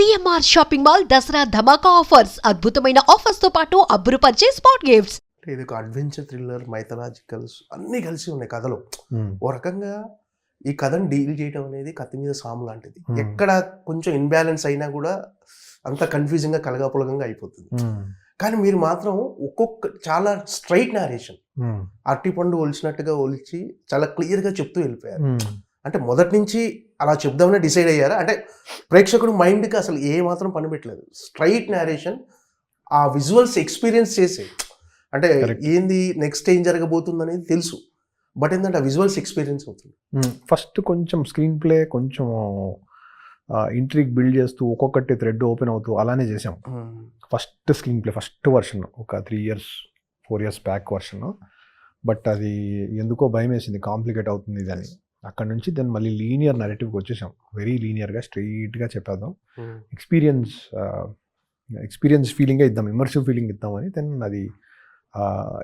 CMR shopping mall Dasara ధమాకా offers. అద్భుతమైన offers తో పాటు అబ్బురుపరిచే స్పాట్ గిఫ్ట్స్. ఇది ఒక అడ్వెంచర్ థ్రిల్లర్, మైథలాజికల్స్ అన్నీ కలిసి ఉన్నాయి కథలో. ఓ రకంగా ఈ కథను డీల్ చేయడం అనేది కత్తి మీద సాము లాంటిది. ఎక్కడ కొంచెం ఇన్బ్యాలెన్స్ అయినా కూడా అంత కన్ఫ్యూజింగ్గా కలగాపులగంగా అయిపోతుంది. కానీ మీరు మాత్రం చాలా స్ట్రైట్ నారేషన్, అరటిపండు ఒలిచినట్టుగా ఒలిచి చాలా క్లియర్గా చెప్తూ వెళ్ళిపోయారు. అంటే మొదటి నుంచి అలా చెప్దామని డిసైడ్ అయ్యారా? అంటే ప్రేక్షకుడు మైండ్కి అసలు ఏ మాత్రం పని పెట్టలేదు, స్ట్రైట్ నారేషన్. ఆ విజువల్స్ ఎక్స్పీరియన్స్ చేసే, అంటే ఏంది నెక్స్ట్ ఏం జరగబోతుంది అనేది తెలుసు, బట్ ఏంటంటే ఆ విజువల్స్ ఎక్స్పీరియన్స్ అవుతుంది. ఫస్ట్ కొంచెం స్క్రీన్ ప్లే కొంచెం ఇంట్రిక్ బిల్డ్ చేస్తూ ఒక్కొక్కటి థ్రెడ్ ఓపెన్ అవుతూ అలానే చేసాం. First screen play first version ఒక 4 years బ్యాక్ వర్షన్. బట్ అది ఎందుకో భయం వేసింది, కాంప్లికేట్ అవుతుంది ఇది అని. అక్కడ నుంచి దాన్ని మళ్ళీ లీనియర్ నరేటివ్కి వచ్చేసాం. వెరీ లీనియర్గా స్ట్రైట్గా చెప్పేద్దాం, ఎక్స్పీరియన్స్ ఫీలింగే ఇద్దాం, ఇమర్సివ్ ఫీలింగ్ ఇద్దామని. దెన్ అది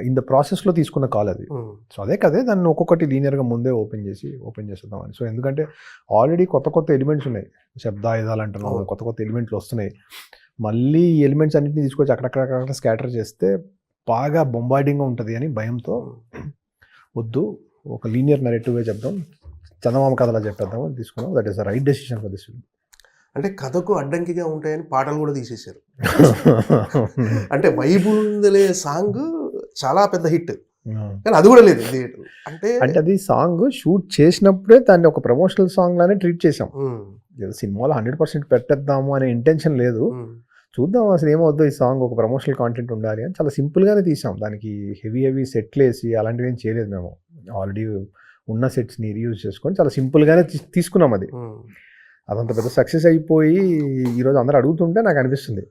ఇన్ ద ప్రాసెస్లో తీసుకున్న కాల్ అది. సో అదే కదే దాన్ని ఒక్కొక్కటి లీనియర్గా ముందే ఓపెన్ చేసేద్దామని. సో ఎందుకంటే ఆల్రెడీ కొత్త ఎలిమెంట్స్ ఉన్నాయి, శబ్దాయుధాలు అంటున్నాము, కొత్త ఎలిమెంట్లు వస్తున్నాయి. మళ్ళీ ఈ ఎలిమెంట్స్ అన్నింటినీ తీసుకొచ్చి అక్కడక్కడ స్కాటర్ చేస్తే బాగా బొంబార్డింగ్గా ఉంటుంది అని భయంతో వద్దు, ఒక లీనియర్ నరేటివ్గా చెప్దాం, చందమామ కథలా చెప్పేద్దాం అని తీసుకున్నాం. That is the right decision for this film. అంటే కథకు అడ్డంకిగా ఉంటాయని పాటలు కూడా తీసేశారు. అంటే వైబుందలే సాంగ్ చాలా పెద్ద హిట్, కానీ అది కూడా లేదు థియేటర్. అంటే అది సాంగ్ షూట్ చేసినప్పుడే దాన్ని ఒక ప్రమోషనల్ సాంగ్ లానే ట్రీట్ చేసాం. సినిమాలో 100% పెట్టేద్దాము అనే ఇంటెన్షన్ లేదు. చూద్దాం అసలు ఏమవుద్దో, ఈ సాంగ్ ఒక ప్రమోషనల్ కాంటెంట్ ఉండాలి అని చాలా సింపుల్గానే తీసాం. దానికి హెవీ సెట్లు వేసి అలాంటివి ఏం చేయలేదు. మేము ఆల్రెడీ ఉన్న సెట్స్ని రీయూజ్ చేసుకొని చాలా సింపుల్గానే తీసుకున్నాం. అదంత పెద్ద సక్సెస్ అయిపోయి ఈరోజు అందరూ అడుగుతుంటే నాకు అనిపిస్తుంది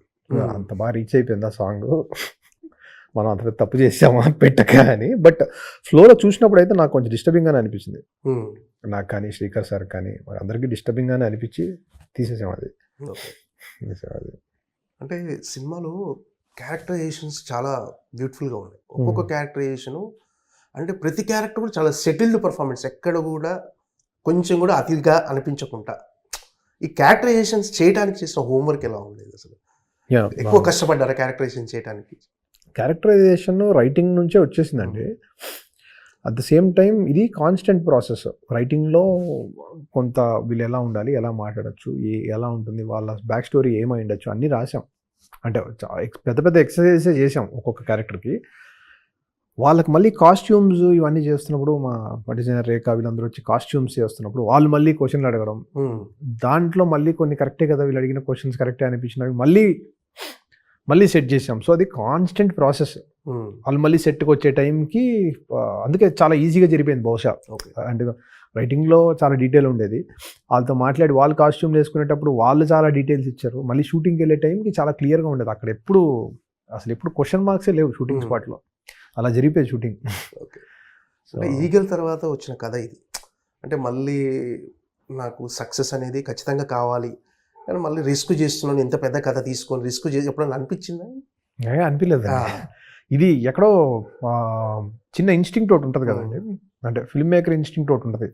అంత బాగా రీచ్ అయిపోయింది ఆ సాంగ్, మనం అంత పెద్ద తప్పు చేసామా పెట్టక అని. బట్ ఫ్లోలో చూసినప్పుడు అయితే నాకు కొంచెం డిస్టర్బింగ్గానే అనిపించింది, నాకు కానీ శ్రీకర్ సార్ కానీ అందరికీ డిస్టర్బింగ్గానే అనిపించి తీసేసాం అది. అంటే సినిమాలో క్యారెక్టరైజేషన్స్ చాలా బ్యూటిఫుల్గా ఉన్నాయి. ఒక్కొక్క క్యారెక్టరైజేషను అంటే ప్రతి క్యారెక్టర్ కూడా చాలా సెటిల్డ్ పర్ఫార్మెన్స్, ఎక్కడ కూడా కొంచెం కూడా అతిగా అనిపించకుండా. ఈ క్యారెక్టరైజేషన్స్ చేయడానికి చేసిన హోంవర్క్ ఎలా ఉండేది అసలు? ఎక్కువ కష్టపడ్డారా క్యారెక్టరైజేషన్ చేయడానికి? క్యారెక్టరైజేషన్ రైటింగ్ నుంచే వచ్చేసిందండి. అట్ ద సేమ్ టైం ఇది కాన్స్టెంట్ ప్రాసెస్. రైటింగ్లో కొంత వీళ్ళు ఎలా ఉండాలి, ఎలా మాట్లాడచ్చు, ఎలా ఉంటుంది, వాళ్ళ బ్యాక్ స్టోరీ ఏమై ఉండొచ్చు అన్నీ రాసాం. అంటే పెద్ద ఎక్సర్సైజెస్ చేసాం ఒక్కొక్క క్యారెక్టర్కి. వాళ్ళకి మళ్ళీ కాస్ట్యూమ్స్ ఇవన్నీ చేస్తున్నప్పుడు మా డిజైనర్ రేఖ వీళ్ళందరూ వచ్చి కాస్ట్యూమ్స్ చేస్తున్నప్పుడు వాళ్ళు మళ్ళీ క్వశ్చన్లు అడగడం, దాంట్లో మళ్ళీ కొన్ని కరెక్టే కదా వీళ్ళు అడిగిన క్వశ్చన్స్ కరెక్టే అనిపించినవి మళ్ళీ సెట్ చేసాం. సో అది కాన్స్టెంట్ ప్రాసెస్. వాళ్ళు మళ్ళీ సెట్కి వచ్చే టైంకి అందుకే చాలా ఈజీగా జరిపోయింది బహుశా. అంటే రైటింగ్లో చాలా డీటెయిల్ ఉండేది, వాళ్ళతో మాట్లాడి వాళ్ళు కాస్ట్యూమ్ వేసుకునేటప్పుడు వాళ్ళు చాలా డీటెయిల్స్ ఇచ్చారు. మళ్ళీ షూటింగ్కి వెళ్ళే టైంకి చాలా క్లియర్గా ఉండేది. అక్కడ ఎప్పుడు క్వశ్చన్ మార్క్సే లేవు షూటింగ్ స్పాట్లో, అలా జరిగిపోయింది షూటింగ్. అంటే ఈగల్ తర్వాత వచ్చిన కథ ఇది. అంటే మళ్ళీ నాకు సక్సెస్ అనేది ఖచ్చితంగా కావాలి, కానీ మళ్ళీ రిస్క్ చేస్తున్నాను, ఇంత పెద్ద కథ తీసుకొని రిస్క్ చేసి ఎప్పుడైనా అనిపించిందా? అనిపించలేదు. ఇది ఎక్కడో చిన్న ఇన్స్టింక్ట్ ఒకటి ఉంటుంది కదండి, అంటే ఫిల్మ్ మేకర్ ఇన్స్టింక్ట్ ఒకటి ఉంటుంది.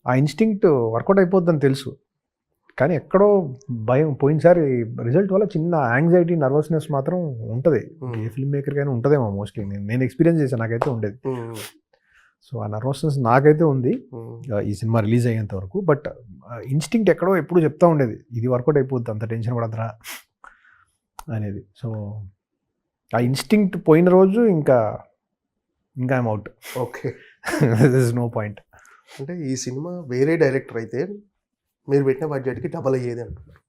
ఆ ఇన్స్టింక్ట్ వర్కౌట్ అయిపోద్దని తెలుసు, కానీ ఎక్కడో భయం. పోయినసారి రిజల్ట్ వల్ల చిన్న యాంగ్జైటీ, నర్వస్నెస్ మాత్రం ఉంటుంది. ఏ ఫిల్మ్ మేకర్కైనా ఉంటుందేమో మోస్ట్లీ. నేను ఎక్స్పీరియన్స్ చేశాను, నాకైతే ఉండేది. సో ఆ నర్వస్నెస్ నాకైతే ఉంది ఈ సినిమా రిలీజ్ అయ్యేంత వరకు. బట్ ఇన్స్టింక్ట్ ఎక్కడో ఎప్పుడు చెప్తా ఉండేది, ఇది వర్కౌట్ అయిపోద్ది, అంత టెన్షన్ పడద్రా అనేది. సో ఆ ఇన్స్టింక్ట్ పోయిన రోజు ఇంకా I'm out. Okay, this is no point. అంటే ఈ సినిమా వేరే డైరెక్టర్ అయితే మీరు పెట్టిన బడ్జెట్కి డబల్ అయ్యేది అంటున్నారు.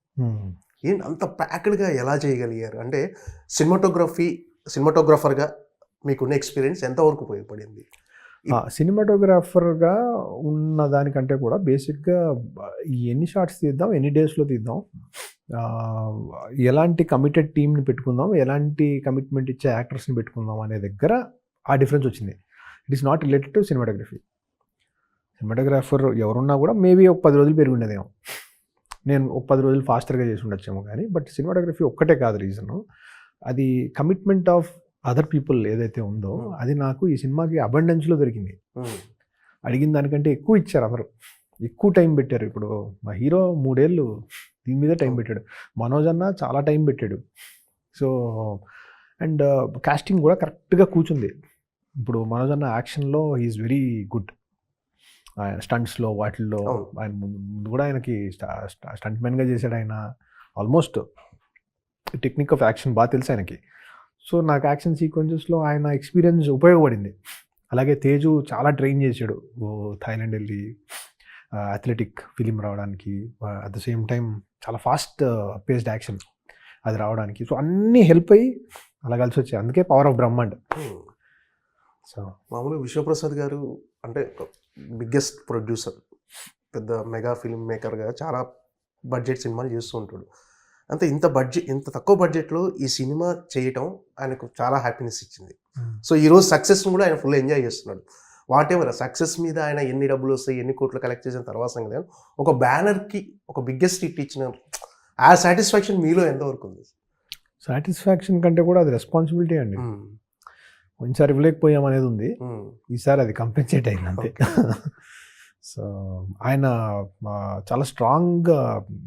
ఏంటి అంత ప్యాక్డ్గా ఎలా చేయగలిగారు? అంటే సినిమాటోగ్రాఫర్గా మీకున్న ఎక్స్పీరియన్స్ ఎంతవరకు ఉపయోగపడింది? సినిమాటోగ్రాఫర్గా ఉన్న దానికంటే కూడా బేసిక్గా ఎన్ని షార్ట్స్ తీద్దాం, ఎన్ని డేస్లో తీద్దాం, ఎలాంటి కమిటెడ్ టీమ్ని పెట్టుకుందాం, ఎలాంటి కమిట్మెంట్ ఇచ్చే యాక్టర్స్ని పెట్టుకుందాం అనే దగ్గర ఆ డిఫరెన్స్ వచ్చింది. It is not related to cinematography. Cinematographer ఎవరున్నా కూడా మేబీ ఒక 10 రోజులు పెరిగి ఉండేదేమో, నేను ఒక 10 రోజులు ఫాస్టర్గా చేసి ఉండొచ్చేమో. కానీ బట్ సినిమాటోగ్రఫీ ఒక్కటే కాదు రీజను, అది కమిట్మెంట్ ఆఫ్ అదర్ పీపుల్ ఏదైతే ఉందో అది నాకు ఈ సినిమాకి అబండెన్స్లో దొరికింది. అడిగిన దానికంటే ఎక్కువ ఇచ్చారు అందరూ, ఎక్కువ టైం పెట్టారు. ఇప్పుడు మా హీరో 3 ఏళ్ళు దీని మీద టైం పెట్టాడు. మనోజ్ అన్న చాలా టైం పెట్టాడు. సో అండ్ కాస్టింగ్ కూడా కరెక్ట్గా కూర్చుంది. ఇప్పుడు మనోజ్ అన్న యాక్షన్లో ఈజ్ వెరీ గుడ్. ఆయన స్టంట్స్లో వాటిల్లో ఆయన ముందు కూడా ఆయనకి స్టంట్ మ్యాన్గా చేశాడు. ఆయన ఆల్మోస్ట్ టెక్నిక్ ఆఫ్ యాక్షన్ బాగా తెలుసు ఆయనకి. సో నాకు యాక్షన్ సీక్వెన్సెస్లో ఆయన ఎక్స్పీరియన్స్ ఉపయోగపడింది. అలాగే తేజు చాలా ట్రైన్ చేశాడు థాయిలాండ్ వెళ్ళి అథ్లెటిక్ ఫిలిం రావడానికి. అట్ ద సేమ్ టైం చాలా ఫాస్ట్ పేస్డ్ యాక్షన్ అది రావడానికి. సో అన్నీ హెల్ప్ అయ్యి అలా కలిసి వచ్చాయి. అందుకే పవర్ ఆఫ్ బ్రహ్మాండ్. సో మామూలుగా విశ్వప్రసాద్ గారు అంటే బిగ్గెస్ట్ ప్రొడ్యూసర్, పెద్ద మెగా ఫిల్మ్ మేకర్గా చాలా బడ్జెట్ సినిమాలు చేస్తూ ఉంటాడు. అంతే ఇంత తక్కువ బడ్జెట్లో ఈ సినిమా చేయటం ఆయనకు చాలా హ్యాపీనెస్ ఇచ్చింది. సో ఈరోజు సక్సెస్ని కూడా ఆయన ఫుల్ ఎంజాయ్ చేస్తున్నాడు. వాట్ ఎవర్ సక్సెస్ మీద ఆయన ఎన్ని డబ్బులు వస్తాయి, ఎన్ని కోట్లు కలెక్ట్ చేసిన తర్వాత సంగతి, ఒక బ్యానర్కి ఒక బిగ్గెస్ట్ హిట్ ఇచ్చిన ఆ సాటిస్ఫాక్షన్ మీలో ఎంతవరకు ఉంది? సాటిస్ఫాక్షన్ కంటే కూడా అది రెస్పాన్సిబిలిటీ అండి. కొంచెంసారి ఇవ్వలేకపోయాం అనేది ఉంది. ఈసారి అది కంపెన్సేట్ అయింది అంతే. సో ఆయన చాలా స్ట్రాంగ్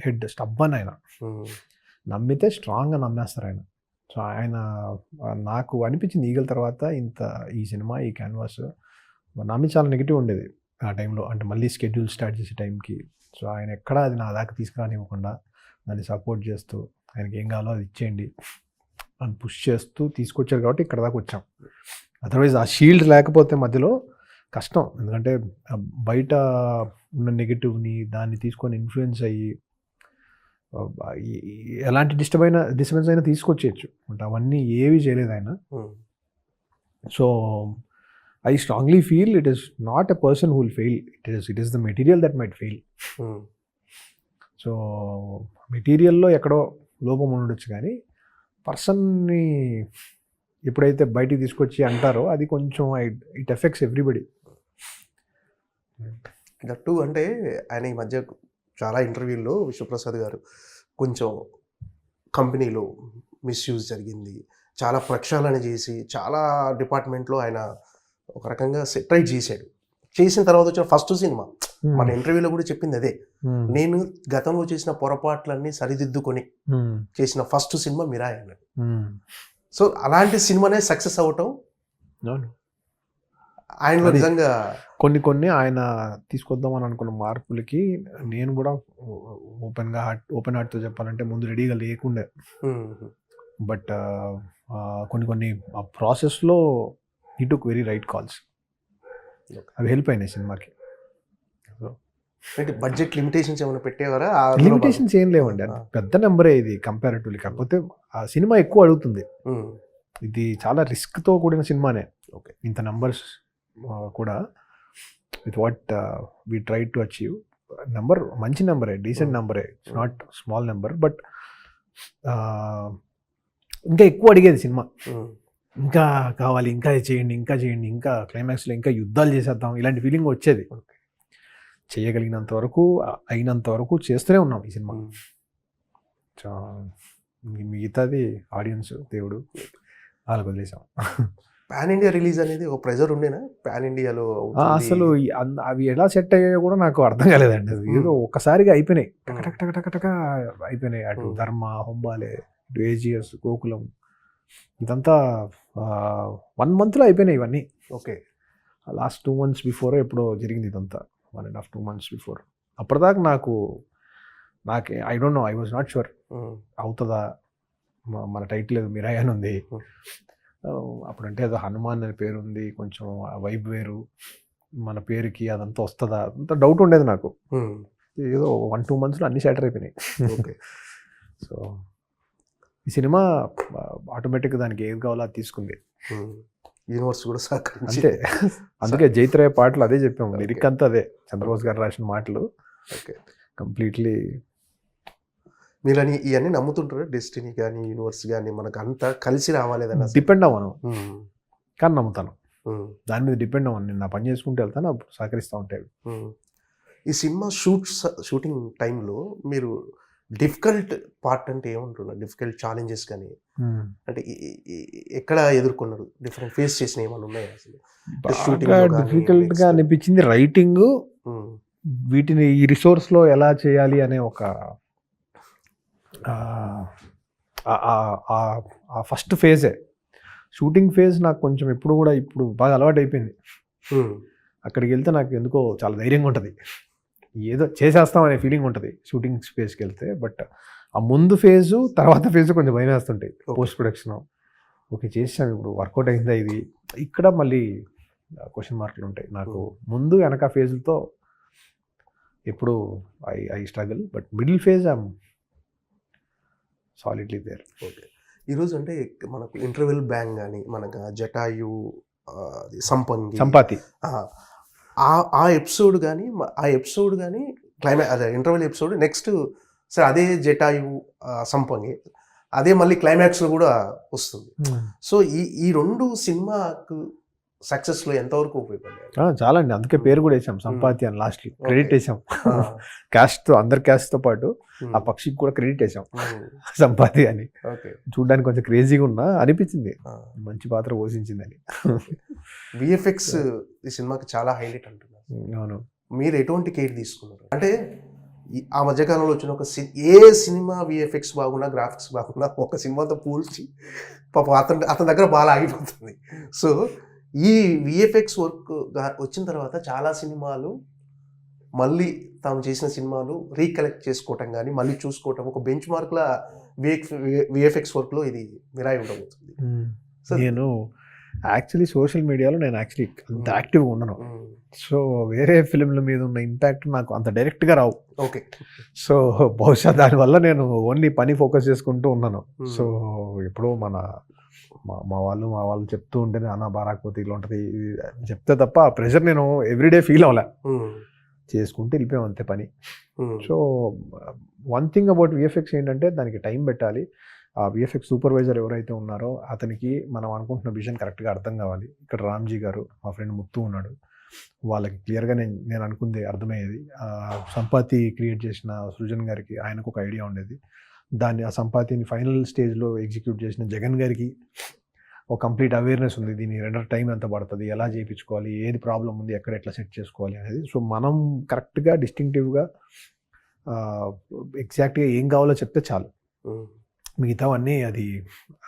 హెడ్, స్టబ్బన్ ఆయన. నమ్మితే స్ట్రాంగ్గా నమ్మేస్తారు ఆయన. సో ఆయన నాకు అనిపించింది ఈగల తర్వాత ఈ సినిమా ఈ క్యాన్వాస్ నమ్మి చాలా నెగిటివ్ ఉండేది ఆ టైంలో. అంటే మళ్ళీ స్కెడ్యూల్ స్టార్ట్ చేసే టైంకి. సో ఆయన ఎక్కడా అది నా దాకా తీసుకురానివ్వకుండా దాన్ని సపోర్ట్ చేస్తూ ఆయనకి ఏం కావాలో అది ఇచ్చేయండి అని పుష్ చేస్తూ తీసుకొచ్చారు కాబట్టి ఇక్కడ దాకా వచ్చాం. అదర్వైజ్ ఆ షీల్డ్ లేకపోతే మధ్యలో కష్టం. ఎందుకంటే బయట ఉన్న నెగిటివ్ని దాన్ని తీసుకొని ఇన్ఫ్లుయెన్స్ అయ్యి ఎలాంటి డిస్టర్బెన్స్ అయినా తీసుకొచ్చేయచ్చు. అంటే అవన్నీ ఏవి చేయలేదు ఆయన. So I strongly feel it is not a person who will fail, it is the material that might fail. So మెటీరియల్లో ఎక్కడో లోపం ఉండొచ్చు, కానీ పర్సన్ని ఎప్పుడైతే బయటికి తీసుకొచ్చి అంటారో అది కొంచెం ఇట్ ఎఫెక్ట్స్ ఎవ్రీబడి. దట్టు అంటే ఆయన ఈ మధ్య చాలా ఇంటర్వ్యూల్లో విశ్వప్రసాద్ గారు కొంచెం కంపెనీలో మిస్యూజ్ జరిగింది, చాలా ప్రక్షాళన చేసి చాలా డిపార్ట్మెంట్లో ఆయన ఒక రకంగా సెటిల్ చేశాడు. చేసిన తర్వాత వచ్చిన ఫస్ట్ సినిమా మన ఇంటర్వ్యూలో కూడా చెప్పింది అదే, నేను గతంలో చేసిన పొరపాట్లన్నీ సరిదిద్దుకొని చేసిన ఫస్ట్ సినిమా మిరాయి అన్నాడు. సో అలాంటి సినిమానే సక్సెస్ అవ్వటం ఆయనలో నిజంగా కొన్ని ఆయన తీసుకొద్దామని అనుకున్న మార్పులకి నేను కూడా ఓపెన్ హార్ట్తో చెప్పాలంటే ముందు రెడీగా లేకుండే. బట్ కొన్ని ఆ ప్రాసెస్లో he took very right calls. అవి హెల్ప్ అయినాయి సినిమాకి. అంటే బడ్జెట్ లిమిటేషన్స్ ఏమైనా పెట్టేవారా? లిమిటేషన్స్ ఏం లేవండి, పెద్ద నెంబరే ఇది కంపారిటివ్లీ. కాకపోతే ఆ సినిమా ఎక్కువ అడుగుతుంది. ఇది చాలా రిస్క్తో కూడిన సినిమానే. ఓకే, ఇంత నెంబర్స్ కూడా with what we try to achieve. Number మంచి నెంబరే, డీసెంట్ నెంబరే, it's not small number. But ఇంకా ఎక్కువ అడిగేది సినిమా. ఇంకా కావాలి, ఇంకా చేయండి, ఇంకా క్లైమాక్స్లో ఇంకా యుద్ధాలు చేసేద్దాం, ఇలాంటి ఫీలింగ్ వచ్చేది. చేయగలిగినంత వరకు అయినంత వరకు చేస్తూనే ఉన్నాం ఈ సినిమా. మిగతాది ఆడియన్స్ దేవుడు వాళ్ళకి వదిలేసాం. పాన్ ఇండియా రిలీజ్ అనేది ఒక ప్రెజర్ ఉండేనా పాన్ ఇండియాలో? అసలు అవి ఎలా సెట్ అయ్యాయో కూడా నాకు అర్థం కాలేదండి. అది ఏదో ఒక్కసారిగా అయిపోయినాయి, టక అయిపోయినాయి. అటు ధర్మ, హొంబాలే, ఇటు ఏజిఎస్, గోకులం, ఇదంతా 1 monthలో అయిపోయినాయి ఇవన్నీ. ఓకే, లాస్ట్ 2 months బిఫోర్ ఎప్పుడో జరిగింది ఇదంతా, 1.5 2 months బిఫోర్. అప్పటిదాకా నాకే I don't know, I was not sure అవుతుందా. మన టైటిల్ ఏదో మిరాయి అని ఉంది, అప్పుడంటే ఏదో హనుమాన్ అనే పేరు ఉంది, కొంచెం వైబ్ వేరు, మన పేరుకి అదంతా వస్తుందా, అంత డౌట్ ఉండేది నాకు. ఏదో 1-2 monthsలో అన్ని సెటర్ అయిపోయినాయి. ఓకే, సో ఈ సినిమా ఆటోమేటిక్గా దానికి ఏది కావాలో అది తీసుకుంది. యూనివర్స్ కూడా అంతే. అందుకే జైత్రయ పాటలు అదే చెప్పాము, లిరిక్ అంతా అదే, చంద్రబోస్ గారు రాసిన మాటలు. Okay, completely. మీరు ఇవన్నీ నమ్ముతుంటారు, డెస్టినీ కానీ యూనివర్స్ కానీ మనకు అంతా కలిసి రావాలేదన్న? డిపెండ్ అవ్వను, కానీ నమ్ముతాను. దాని మీద డిపెండ్ అవ్వను. నేను నా పని చేసుకుంటూ వెళ్తాను, అప్పుడు సహకరిస్తూ ఉంటాయి. ఈ సినిమా షూటింగ్ టైంలో మీరు డిఫికల్ట్ పార్ట్ అంటే ఏమంటున్నారు? డిఫికల్ట్ ఛాలెంజెస్ కానీ అంటే ఎక్కడ ఎదుర్కొన్నారు? డిఫరెంట్ ఫేస్ చేసిన ఏమైనా ఉన్నాయా అసలు? డిఫికల్ట్గా అనిపించింది రైటింగ్, వీటిని ఈ రిసోర్స్లో ఎలా చేయాలి అనే ఒక ఆ ఫస్ట్ ఫేజే షూటింగ్ ఫేజ్ నాకు కొంచెం ఇప్పుడు బాగా అలవాటు అయిపోయింది. అక్కడికి వెళ్తే నాకు ఎందుకో చాలా ధైర్యంగా ఉంటుంది, ఏదో చేసేస్తాం అనే ఫీలింగ్ ఉంటుంది షూటింగ్ స్పేస్కి వెళ్తే. బట్ ఆ ముందు ఫేజు తర్వాత ఫేజ్ కొంచెం భయం వేస్తుంటాయి. పోస్ట్ ప్రొడక్షన్ ఓకే చేసాం, ఇప్పుడు వర్కౌట్ అయిందా ఇది, ఇక్కడ మళ్ళీ క్వశ్చన్ మార్కులు ఉంటాయి నాకు. ముందు వెనక ఫేజ్లతో ఎప్పుడు I struggle, but middle phase I'm solidly there. Okay, ఈరోజు అంటే మనకు ఇంటర్వెల్ బ్యాంగ్ కానీ మనకు జటాయు సంపాతి ఆ ఎపిసోడ్ కానీ అదే ఇంటర్వెల్ ఎపిసోడ్ నెక్స్ట్ సరే అదే జటాయు సంపంగి అదే మళ్ళీ క్లైమాక్స్లో కూడా వస్తుంది. సో ఈ రెండు సినిమాకు సక్సెస్లో ఎంతవరకు ఉపయోగపడ్డాయి? చాలా అండి, అందుకే పేరు కూడా వేసాం సంపాతి అని, లాస్ట్ క్రెడిట్ వేసాం క్యాస్ట్తో, అందరి క్యాస్ట్తో పాటు ఆ పక్షికి కూడా క్రెడిట్ వేసాం సంపాతి అని. చూడడానికి కొంచెం క్రేజీగా ఉన్నా అనిపించింది, మంచి పాత్ర పోషించిందని. విఎఫ్ఎక్స్ ఈ సినిమాకి చాలా హైలైట్ అంటున్నారు. అవును, మీరు ఎటువంటి కేర్ తీసుకున్నారు? అంటే ఆ మధ్యకాలంలో వచ్చిన ఏ సినిమా విఎఫ్ఎక్స్ బాగున్నా గ్రాఫిక్స్ బాగున్నా ఒక సినిమాతో పోల్చి పాప అతని దగ్గర బాగా ఆగిపోతుంది. సో ఈ విఎఫ్ఎక్స్ వర్క్ వచ్చిన తర్వాత చాలా సినిమాలు మళ్ళీ తాము చేసిన సినిమాలు రీకలెక్ట్ చేసుకోవటం కానీ మళ్ళీ చూసుకోవటం ఒక బెంచ్ మార్క్లా విఎఫ్ఎక్స్ వర్క్లో ఇది మిరాయి ఉండబోతుంది. సో నేను యాక్చువల్లీ సోషల్ మీడియాలో నేను యాక్చువల్లీ అంత యాక్టివ్గా ఉండను. సో వేరే ఫిలింల మీద ఉన్న ఇంపాక్ట్ నాకు అంత డైరెక్ట్గా రావు. ఓకే, సో బహుశా దానివల్ల నేను ఓన్లీ పని ఫోకస్ చేసుకుంటూ ఉన్నాను. సో ఎప్పుడో మా వాళ్ళు చెప్తూ ఉంటేనే అన్న బారాకపోతే ఇలా ఉంటుంది చెప్తే తప్ప ఆ ప్రెషర్ నేను ఎవ్రీడే ఫీల్ అవ్వలే, చేసుకుంటూ వెళ్ళిపోయాం అంతే పని. So one thing about VFX ఏంటంటే దానికి టైం పెట్టాలి. ఆ విఎఫ్ఎక్స్ సూపర్వైజర్ ఎవరైతే ఉన్నారో అతనికి మనం అనుకుంటున్న విజన్ కరెక్ట్గా అర్థం కావాలి. ఇక్కడ రామ్జీ గారు, మా ఫ్రెండ్ ముత్తు ఉన్నాడు, వాళ్ళకి క్లియర్గా నేను అనుకుంది అర్థమయ్యేది. సంపాతి క్రియేట్ చేసిన సృజన్ గారికి ఆయనకు ఒక ఐడియా ఉండేది. ఆ సంపాతిని ఫైనల్ స్టేజ్లో ఎగ్జిక్యూట్ చేసిన జగన్ గారికి ఒక కంప్లీట్ అవేర్నెస్ ఉంది, దీని రెండర్ టైం ఎంత పడుతుంది, ఎలా చేయించుకోవాలి, ఏది ప్రాబ్లం ఉంది, ఎక్కడ ఎట్లా సెట్ చేసుకోవాలి అనేది. సో మనం కరెక్ట్గా డిస్టింక్టివ్గా ఎగ్జాక్ట్గా ఏం కావాలో చెప్తే చాలు, మిగతావన్నీ అది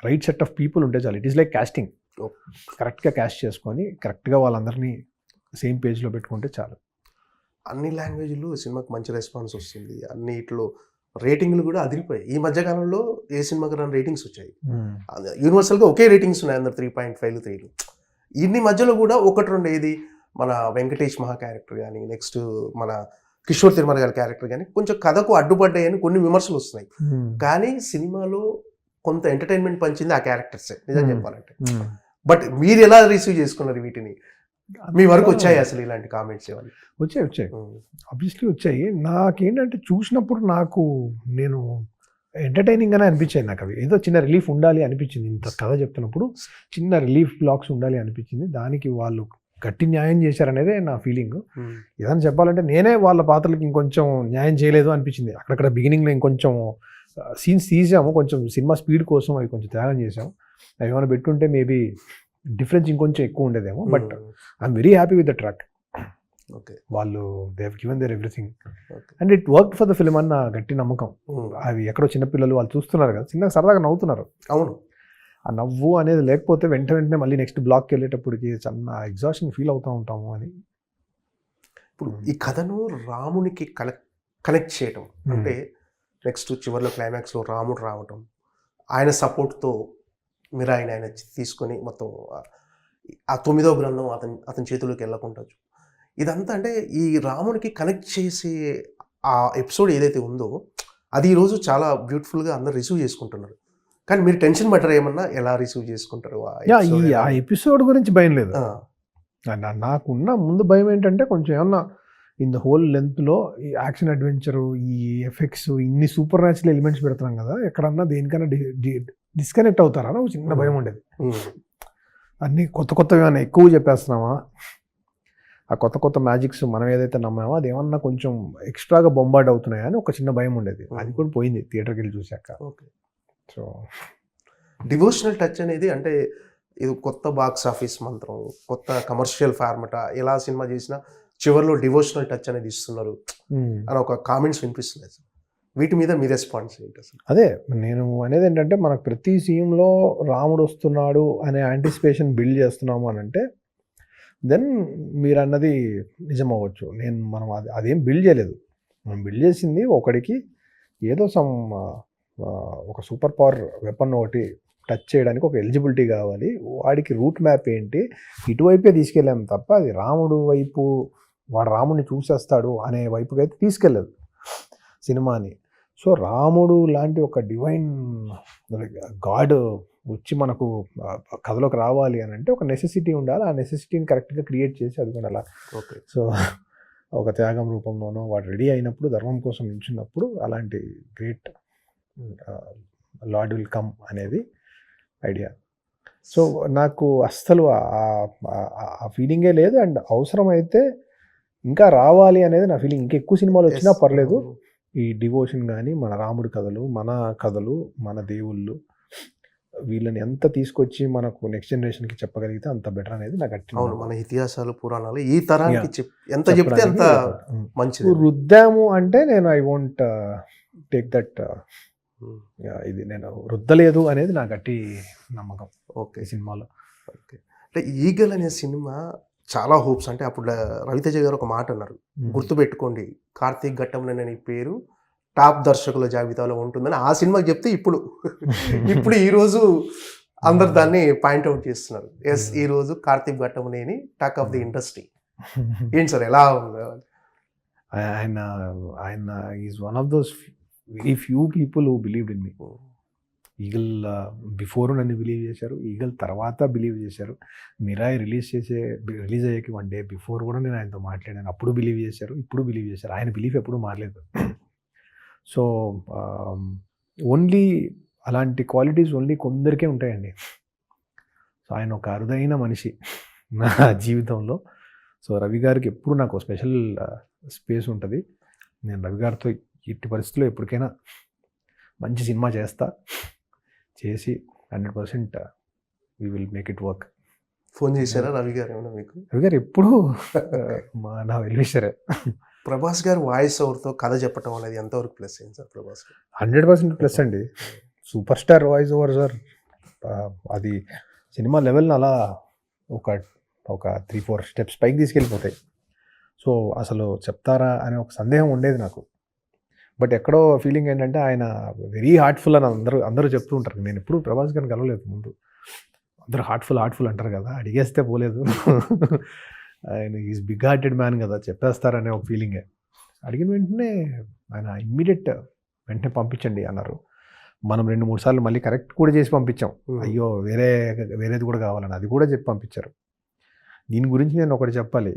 రైట్ సెట్ ఆఫ్ పీపుల్ ఉంటే చాలు. ఇట్ ఈస్ లైక్ కాస్టింగ్, కరెక్ట్గా క్యాస్ట్ చేసుకొని కరెక్ట్గా వాళ్ళందరినీ సేమ్ పేజ్లో పెట్టుకుంటే చాలు. అన్ని లాంగ్వేజ్లు సినిమాకి మంచి రెస్పాన్స్ వస్తుంది, అన్నిట్లో రేటింగ్లు కూడా అదిరిపోయాయి. ఈ మధ్యకాలంలో ఏ సినిమాకి రాని రేటింగ్స్ వచ్చాయి, యూనివర్సల్గా ఒకే రేటింగ్స్ ఉన్నాయి అందరు 3.5 3. ఇన్ని మధ్యలో కూడా ఒకటి రెండు ఏది మన వెంకటేష్ మహా క్యారెక్టర్ కానీ నెక్స్ట్ మన కిషోర్ తిరుమల గారి క్యారెక్టర్ కానీ కొంచెం కథకు అడ్డుపడ్డాయని కొన్ని విమర్శలు వస్తున్నాయి. కానీ సినిమాలో కొంత ఎంటర్టైన్మెంట్ పంచింది ఆ క్యారెక్టర్సే నిజం చెప్పాలంటే. బట్ మీరు ఎలా రిసీవ్ చేసుకున్నారు వీటిని? మీ వరకు వచ్చాయి అసలు ఇలాంటి కామెంట్స్ ఏమన్నా? వచ్చాయి ఆబ్వియస్లీ వచ్చాయి. నాకేంటంటే చూసినప్పుడు నేను ఎంటర్టైనింగ్ అనే అనిపించింది. నాకు అవి ఏదో చిన్న రిలీఫ్ ఉండాలి అనిపించింది. ఇంత కథ చెప్తున్నప్పుడు చిన్న రిలీఫ్ బ్లాక్స్ ఉండాలి అనిపించింది. దానికి వాళ్ళు గట్టి న్యాయం చేశారనేదే నా ఫీలింగ్. ఏదైనా చెప్పాలంటే నేనే వాళ్ళ పాత్రలకి ఇంకొంచెం న్యాయం చేయలేదు అనిపించింది. అక్కడక్కడ బిగినింగ్లో ఇంకొంచెం సీన్స్ తీసాము, కొంచెం సినిమా స్పీడ్ కోసం అవి కొంచెం త్యాగం చేసాము. అవి ఏమైనా పెట్టుంటే మేబీ డిఫరెన్స్ ఇంకొంచెం ఎక్కువ ఉండేదేమో. But I'm very happy with the track. వాళ్ళు they have given there everything and it worked for the film అన్న గట్టి నమ్మకం. అవి ఎక్కడో చిన్నపిల్లలు వాళ్ళు చూస్తున్నారు కదా, చిన్నగా సరదాగా నవ్వుతున్నారు. అవును, ఆ నవ్వు అనేది లేకపోతే వెంటనే మళ్ళీ నెక్స్ట్ బ్లాక్కి వెళ్ళేటప్పటికి చిన్న ఎగ్జాషన్ ఫీల్ అవుతూ ఉంటాము అని. ఇప్పుడు ఈ కథను రామునికి కనెక్ట్ చేయటం అంటే నెక్స్ట్ చివరిలో క్లైమాక్స్లో రాముడు రావటం, ఆయన సపోర్ట్తో మీరు ఆయన తీసుకొని మొత్తం ఆ 9వ గ్రంథం అతని చేతిలోకి వెళ్ళకుండా ఇదంతా అంటే ఈ రామునికి కనెక్ట్ చేసే ఆ ఎపిసోడ్ ఏదైతే ఉందో అది ఈరోజు చాలా బ్యూటిఫుల్గా అందరు రిసీవ్ చేసుకుంటున్నారు. కానీ మీరు టెన్షన్ పడ్డారు ఏమన్నా, ఎలా రిసీవ్ చేసుకుంటారు? ఆ ఎపిసోడ్ గురించి భయం లేదు. నాకున్న ముందు భయం ఏంటంటే కొంచెం ఏమన్నా ఇన్ ద హోల్ లెంత్లో ఈ యాక్షన్ అడ్వెంచరు, ఈ ఎఫెక్ట్స్, ఇన్ని సూపర్ న్యాచురల్ ఎలిమెంట్స్ పెడుతున్నాం కదా, ఎక్కడన్నా దేనికన్నా డిస్కనెక్ట్ అవుతారా ఒక చిన్న భయం ఉండేది. అన్నీ కొత్తవి ఏమైనా ఎక్కువ చెప్పేస్తున్నామా, ఆ కొత్త మ్యాజిక్స్ మనం ఏదైతే నమ్మామో అది ఏమన్నా కొంచెం ఎక్స్ట్రాగా బొంబార్డ్ అవుతున్నాయా అని ఒక చిన్న భయం ఉండేది. అది కూడా పోయింది థియేటర్కి వెళ్ళి చూశాక. ఓకే, సో డివోషనల్ టచ్ అనేది అంటే ఇది కొత్త బాక్స్ ఆఫీస్ మంత్రం, కొత్త కమర్షియల్ ఫార్మటా, ఎలా సినిమా చేసినా చివరిలో డివోషనల్ టచ్ అనేది ఇస్తున్నారు అని ఒక కామెంట్స్ వినిపిస్తున్నాయి. వీటి మీద మీ రెస్పాన్స్ ఏంటి అసలు? అదే నేను అనేది ఏంటంటే మనకు ప్రతి సీన్లో రాముడు వస్తున్నాడు అనే యాంటిసిపేషన్ బిల్డ్ చేస్తున్నాము అని అంటే దెన్ మీరు అన్నది నిజం అవ్వచ్చు. మనం అదేం బిల్డ్ చేయలేదు. మనం బిల్డ్ చేసింది ఒకడికి ఏదో ఒక సూపర్ పవర్ వెపన్ ఒకటి టచ్ చేయడానికి ఒక ఎలిజిబిలిటీ కావాలి, వాడికి రూట్ మ్యాప్ ఏంటి ఇటువైపే తీసుకెళ్ళాము తప్ప అది రాముడు వైపు వాడు రాముడిని చూసేస్తాడు అనే వైపుకి అయితే తీసుకెళ్ళదు సినిమాని. సో రాముడు లాంటి ఒక డివైన్ గాడ్ వచ్చి మనకు కథలోకి రావాలి అని అంటే ఒక నెసెసిటీ ఉండాలి. ఆ నెసెసిటీని కరెక్ట్గా క్రియేట్ చేసి అది కూడా అలా ఓకే. సో ఒక త్యాగం రూపంలోనో వాడు రెడీ అయినప్పుడు ధర్మం కోసం నిల్చున్నప్పుడు అలాంటి గ్రేట్ లార్డ్ విల్ కమ్ అనేది ఐడియా. సో నాకు అస్సలు ఆ ఫీలింగే లేదు. అండ్ అవసరమైతే ఇంకా రావాలి అనేది నా ఫీలింగ్. ఇంకా ఎక్కువ సినిమాలు వచ్చినా పర్లేదు. ఈ డివోషన్ కానీ మన రాముడి కథలు, మన కథలు, మన దేవుళ్ళు వీళ్ళని ఎంత తీసుకొచ్చి మనకు నెక్స్ట్ జనరేషన్కి చెప్పగలిగితే అంత బెటర్ అనేది నాకు అట్లా. అవును, మన ఇతిహాసాలు పురాణాలు ఈ తరానికి ఎంత చెప్తే అంత మంచిది. రుద్దాము అంటే నేను ఐ వోంట్ టేక్ దట్, ఇది నేను రుద్దలేదు అనేది నా గట్టి నమ్మకం. ఓకే, సినిమాలో ఓకే. అంటే ఈగల్ అనే సినిమా చాలా హోప్స్. అంటే అప్పుడు రవితేజ గారు ఒక మాట అన్నారు, గుర్తుపెట్టుకోండి కార్తీక్ ఘట్టంలోనే నీ పేరు టాప్ దర్శకుల జాబితాలో ఉంటుందని. ఆ సినిమాకి చెప్తే ఇప్పుడు ఈరోజు అందరు దాన్ని పాయింట్అవుట్ చేస్తున్నారు. ఎస్, ఈరోజు Karthik Ghattamaneni talk of the industry. ఏంటి సార్, ఎలా ఉంది? ఆయన is one of those very few people who believed in me. Eagle before నన్ను బిలీవ్ చేశారు, ఈగల్ తర్వాత బిలీవ్ చేశారు. మిరాయి రిలీజ్ అయ్యాకి 1 day బిఫోర్ కూడా నేను ఆయనతో మాట్లాడాను. అప్పుడు బిలీవ్ చేశారు, ఇప్పుడు బిలీవ్ చేశారు. ఆయన బిలీఫ్ ఎప్పుడు మారలేదు. సో ఓన్లీ అలాంటి క్వాలిటీస్ ఓన్లీ కొందరికే ఉంటాయండి. సో ఆయన ఒక అరుదైన మనిషి నా జీవితంలో. సో రవి గారికి ఎప్పుడు నాకు స్పెషల్ స్పేస్ ఉంటుంది. నేను రవి గారితో ఎట్టి పరిస్థితుల్లో ఎప్పటికైనా మంచి సినిమా చేసి 100% we will make it work. Phone చేశారా రవి గారు ఏమన్నా మీకు? రవి గారు ఎప్పుడు నా వెల్విషరే. ప్రభాస్ గారు వాయిస్ ఓవర్తో కథ చెప్పడం అనేది ఎంతవరకు ప్లస్ అయింది సార్? ప్రభాస్ గారు 100% ప్లస్ అండి. Super star voice over sir. అది సినిమా లెవెల్ని అలా ఒక 3-4 స్టెప్స్ పైకి తీసుకెళ్ళిపోతాయి. సో అసలు చెప్తారా అనే ఒక సందేహం ఉండేది నాకు. బట్ ఎక్కడో ఫీలింగ్ ఏంటంటే ఆయన వెరీ హార్ట్ఫుల్ అని అందరూ చెప్తూ ఉంటారు. నేను ఎప్పుడు ప్రభాస్ గారిని కలవలేదు ముందు. అందరూ హార్ట్ఫుల్ అంటారు కదా, అడిగేస్తే పోలేదు. ఆయన ఈజ్ బిగ్ హార్టెడ్ మ్యాన్ కదా, చెప్పేస్తారనే ఒక ఫీలింగే. అడిగిన వెంటనే ఆయన వెంటనే పంపించండి అన్నారు. మనం 2-3 సార్లు మళ్ళీ కరెక్ట్ కూడా చేసి పంపించాం. అయ్యో వేరేది కూడా కావాలని అది కూడా చెప్పి పంపించారు. దీని గురించి నేను ఒకటి చెప్పాలి.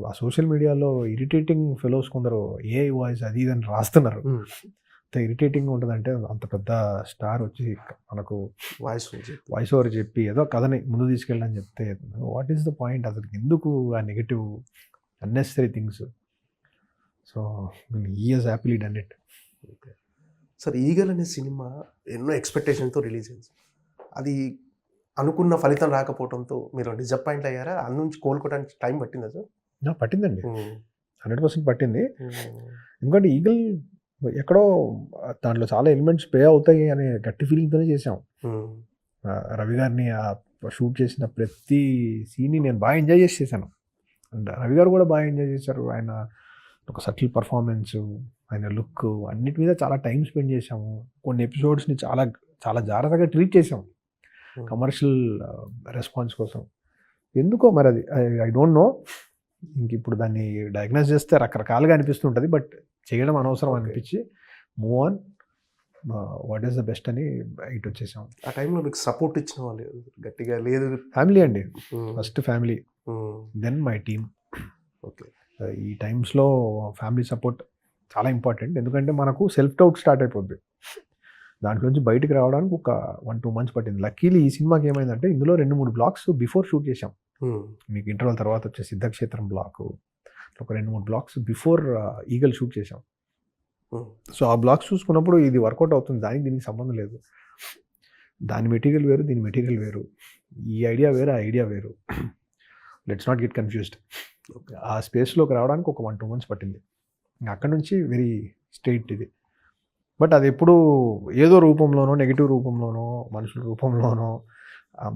ఆ సోషల్ మీడియాలో ఇరిటేటింగ్ ఫెలోస్ కొందరు ఏ వాయిస్ అది ఇదని రాస్తున్నారు. అంత ఇరిటేటింగ్ ఉంటుందంటే అంత పెద్ద స్టార్ వచ్చి మనకు వాయిస్ ఓవర్ చెప్పి ఏదో కథని ముందు తీసుకెళ్ళని చెప్తే వాట్ ఈస్ ద పాయింట్? అసలు ఎందుకు ఆ negative unnecessary things? So he has happily done it. Sir, eagle అనే సినిమా ఎన్నో ఎక్స్పెక్టేషన్తో రిలీజ్ అయింది. అది అనుకున్న ఫలితం రాకపోవడంతో మీరు డిసప్పాయింట్ అయ్యారా? అన్ని నుంచి కోలుకోవడానికి టైం పట్టిందా సార్? పట్టిందండి, 100% పట్టింది. ఎందుకంటే ఈగల్ ఎక్కడో దాంట్లో చాలా ఎలిమెంట్స్ పే అవుతాయి అనే గట్టి ఫీలింగ్తోనే చేసాం. రవి గారిని షూట్ చేసిన ప్రతి సీన్ని నేను బాగా ఎంజాయ్ చేశాను. అండ్ రవి గారు కూడా బాగా ఎంజాయ్ చేశారు. ఆయన ఒక సటిల్ పర్ఫార్మెన్స్, ఆయన లుక్ అన్నిటి మీద చాలా టైం స్పెండ్ చేసాము. కొన్ని ఎపిసోడ్స్ని చాలా చాలా జాగ్రత్తగా ట్రీట్ చేసాము కమర్షియల్ రెస్పాన్స్ కోసం. ఎందుకో మరి అది ఐ డోంట్ నో. ఇంక ఇప్పుడు దాన్ని డయాగ్నోస్ చేస్తే రకరకాలుగా అనిపిస్తుంటుంది. బట్ చేయడం అనవసరం అనిపించి move on, what is the best అని ఇటు వచ్చేసాం. ఆ టైంలో మీకు సపోర్ట్ ఇచ్చిన వాళ్ళు గట్టిగా లేదు? ఫ్యామిలీ అండి, first family, then my team. Okay, ఈ టైమ్స్లో ఫ్యామిలీ సపోర్ట్ చాలా ఇంపార్టెంట్. ఎందుకంటే మనకు సెల్ఫ్ డౌట్ స్టార్ట్ అయిపోద్ది. దాంట్లోంచి బయటకు రావడానికి ఒక 1-2 months పట్టింది. లక్కీలీ ఈ సినిమాకి ఏమైందంటే ఇందులో 2-3 blocks బిఫోర్ షూట్ చేసాం. మీకు ఇంటర్వల్ తర్వాత వచ్చే సిద్ధక్షేత్రం బ్లాక్, ఒక 2-3 blocks బిఫోర్ ఈగల్ షూట్ చేసాం. సో ఆ బ్లాక్స్ చూసుకున్నప్పుడు ఇది వర్కౌట్ అవుతుంది, దీనికి సంబంధం లేదు. దాని మెటీరియల్ వేరు, దీని మెటీరియల్ వేరు, ఈ ఐడియా వేరు, ఆ ఐడియా వేరు. Let's not get confused. ఆ స్పేస్లోకి రావడానికి ఒక 1-2 months పట్టింది. అక్కడ నుంచి వెరీ స్ట్రైట్ ఇది. బట్ అది ఎప్పుడు ఏదో రూపంలోనో, నెగిటివ్ రూపంలోనో, మనుషుల రూపంలోనో,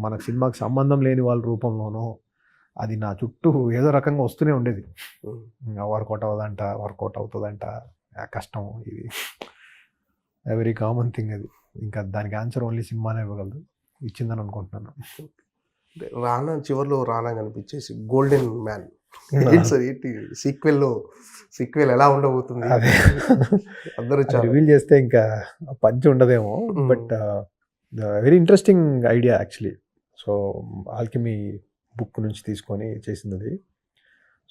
మనకు సినిమాకి సంబంధం లేని వాళ్ళ రూపంలోనో అది నా చుట్టూ ఏదో రకంగా వస్తూనే ఉండేది. వర్కౌట్ అవుతుందంట, కష్టం, ఇది వెరీ కామన్ థింగ్ అది. ఇంకా దానికి ఆన్సర్ ఓన్లీ సినిమానే ఇవ్వగలదు, ఇచ్చిందని అనుకుంటున్నాను. రానా చివరిలో రానా కనిపించేసి గోల్డెన్ మ్యాన్ సార్ ఏంటి సీక్వెల్ ఎలా ఉండబోతుంది? అదే అందరూ రివీల్ చేస్తే ఇంకా పంచి ఉండదేమో, but very interesting idea actually. So Alchemy book నుంచి తీసుకొని చేసింది.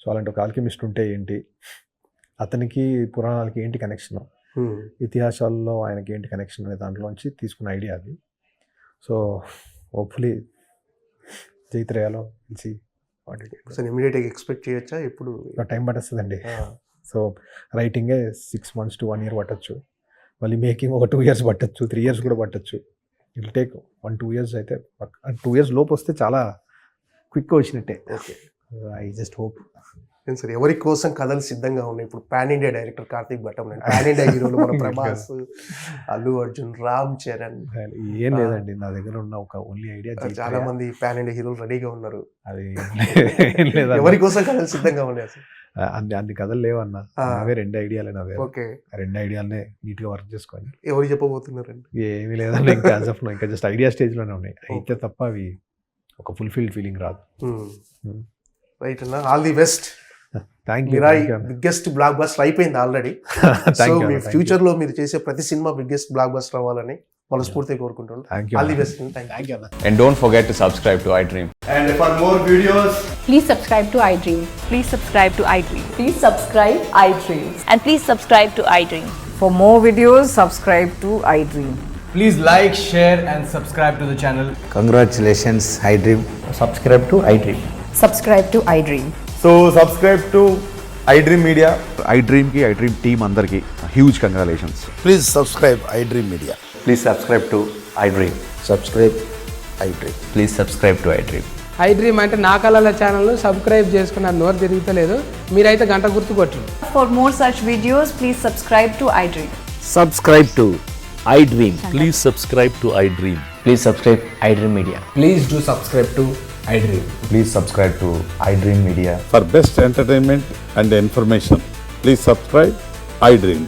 సో అలాంటి ఒక ఆల్కెమిస్ట్ ఉంటే ఏంటి, అతనికి పురాణాలకి ఏంటి కనెక్షన్, ఇతిహాసాల్లో ఆయనకి ఏంటి కనెక్షన్ అనే దాంట్లోంచి తీసుకున్న ఐడియా అది. సో హోప్ఫుల్లీ జైత్రయాలో తెలిసి ఇమీడియట్గా ఎక్స్పెక్ట్ చేయొచ్చా? ఎప్పుడు టైం పట్టేస్తుందండి. సో రైటింగే 6 months to 1 year పట్టచ్చు, మళ్ళీ మేకింగ్ ఒక 2 years పట్టచ్చు, 3 years కూడా పట్టచ్చు. ఇట్ టేక్ 1-2 years అయితే, 2 years లోపు వస్తే చాలా క్విక్గా వచ్చినట్టే. Okay, I just hope. Sir ఎవరి కోసం కథలు సిద్ధంగా ఉన్నాయి? ఇప్పుడు pan India director Karthik Bhattam, pan India హీరోలు మన ప్రభాస్, అల్లు అర్జున్, రామ్ చరణ్. ఏం లేదండి, నా దగ్గర ఉన్న ఒక ఓన్లీ ఐడియా. చాలా మంది పాన్ ఇండియా హీరోలు రెడీగా ఉన్నారు. అది లేదా ఎవరి కోసం కథలు సిద్ధంగా ఉన్నాయి అసలు? అన్ని కథలు లేవన్నా, అవే 2 ఐడియాలే నావే. ఓకే, 2 ఐడియాలనే నీట్గా వర్క్ చేసుకోండి. ఎవరు చెప్పబోతున్నారండి? ఏమీ లేదండి, ఇంకా యాజ్ ఆఫ్ నో ఇంకా జస్ట్ ఐడియా స్టేజ్లోనే ఉన్నాయి. అయితే తప్ప అవి ఒక ఫుల్ఫిల్డ్ ఫీలింగ్ రాదు. రైట్ అన్న, all the best. Thank you. Biggest block buster అయిపోయింది ఆల్రెడీ. సో మీ ఫ్యూచర్ లో మీరు చేసే ప్రతి సినిమా బిగ్గెస్ట్ బ్లాక్ బస్టర్ అవ్వాలని మనస్ఫూర్తిగా కోరుకుంటున్నాను. All the best. Thank you. And don't forget to subscribe to iDream. And for more videos, please subscribe to iDream. Please subscribe to iDream. Please subscribe iDream. And please subscribe to iDream. For more videos, subscribe to iDream. Please like, share and subscribe to the channel. Congratulations, iDream. Subscribe to iDream. Subscribe to iDream. So subscribe to iDream Media. iDream ki iDream team andarki huge congratulations. Please subscribe iDream Media. Please subscribe to iDream. Subscribe iDream. Please subscribe to iDream. iDream అంటే నా కళల ఛానల్ను subscribe చేసుకున్నారు, నోరు తిరుగుతలేదు. మీరైతే గంట గుర్తు కొట్టండి. For more such videos, please subscribe to iDream. Subscribe to iDream. Please subscribe to iDream. Please subscribe iDream Media. Please do subscribe to iDream. Please subscribe to iDream Media. For best entertainment and information, please subscribe iDream.